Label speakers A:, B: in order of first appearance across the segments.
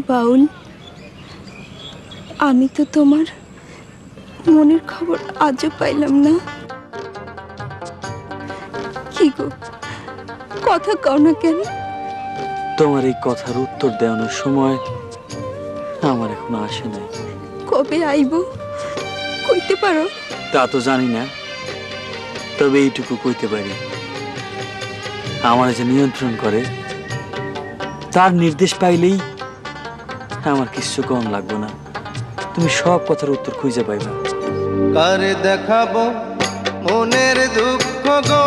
A: বাউল, আমি তো তোমার মনের খবর আজও পাইলাম না। কি গো, কথা কও না কেন?
B: তোমার এই কথার উত্তর দেওয়ানোর সময় আমার এখনো আসে নাই।
A: কবে আইব কইতে পারো?
B: তা তো জানি না, তবে এইটুকু কইতে পারি, আমার যে নিয়ন্ত্রণ করে তার নির্দেশ পাইলেই আমার কিছু কম লাগবে না। তুমি সব কথার উত্তর খুঁজে পাইবা।
C: কারে দেখাবো মনের দুঃখ গো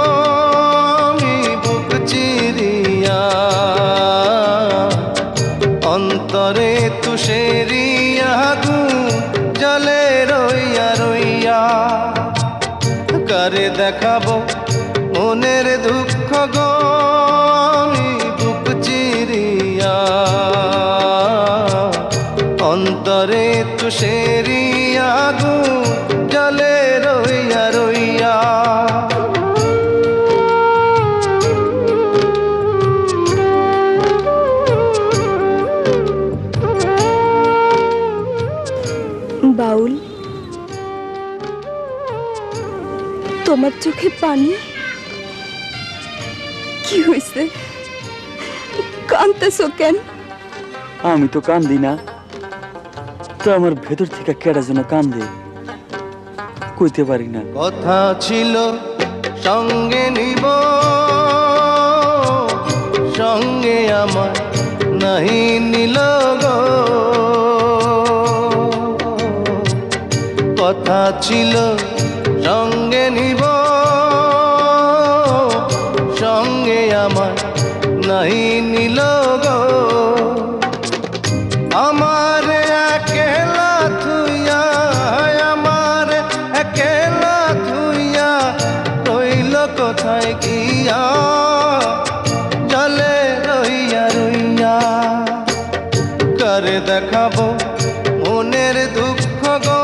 C: আমি বুক চিরিয়া, অন্তরে তুষেরিয়া জলে রইয়া রইয়া। কারে দেখাবো মনের দুঃখ গো আমি বুক চিরিয়া, অন্তরে তুষেরিয়া জলে রইয়া রইয়া।
A: বাউল, তোমার চোখে পানি? কি হয়েছে, কাঁদতেছো কেন?
B: আমি তো কান্দি না, তো আমার ভেতর থেকে কেডা যেন কান্দে, কইতে পারি না।
C: কথা ছিল সঙ্গে নিব, সঙ্গে আমার নাহি নিল গো। কথা ছিল সঙ্গে নিব, সঙ্গে আমার নাহি নিল গো। আমার একলা থুইয়া, আমার একলা থুইয়া রইল কোথায় গিয়া, জলে রইয়া রইয়া। কারে দেখাবো মনের দুঃখ গো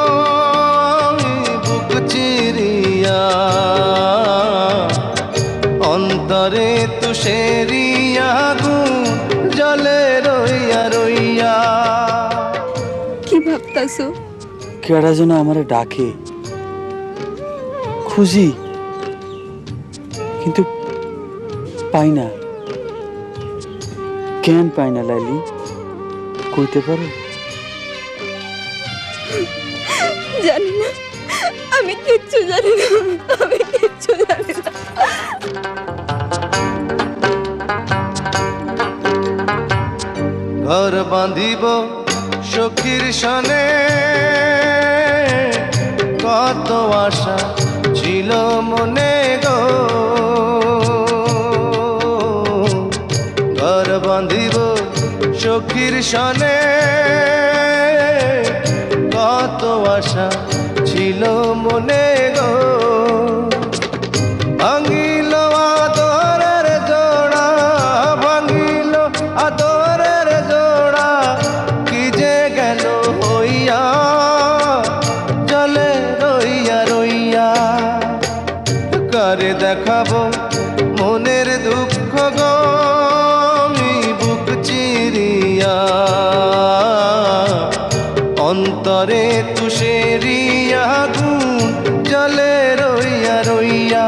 C: আমি বুক চিরিয়া, অন্তরে তুষেরিয়া জলে রইয়া রইয়া।
A: কি ভাবতাছো?
B: কেডা যেন আমারে ডাকে, খুঁজি কিন্তু পাই না। কেন পাই না লাইলি, কইতে পারো?
A: জানি না, আমি কিচ্ছু জানি না, আমি কিচ্ছু জানি না।
C: ঘর বাঁধিব সখীর সনে, কত আশা ছিল মনে গো। ঘর বাঁধিব সখীর সনে, কত আশা ছিল মনে গো। ভাঙিল আদরের জোড়া, ভাঙিল আদরের জোড়া, কি যে গেল হইয়া, জলে রইয়া রইয়া। কারে দেখাবো মনের দুঃখ গো আমি বুক চিরিয়া, অন্তরে তুষেরিয়া জলে রইয়া রইয়া।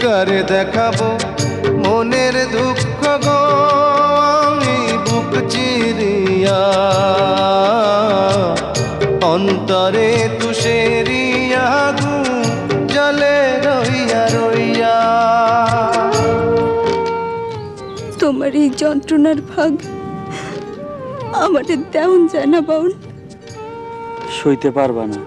C: কারে দেখাবো মনের দুঃখ গো আমি বুক চিরিয়া, অন্তরে তুষেরিয়া জলে রইয়া রইয়া।
A: তোমার এই যন্ত্রণার ভাগ আমাদের দেওন যায় না বাউল।
B: সইতে পারবা না।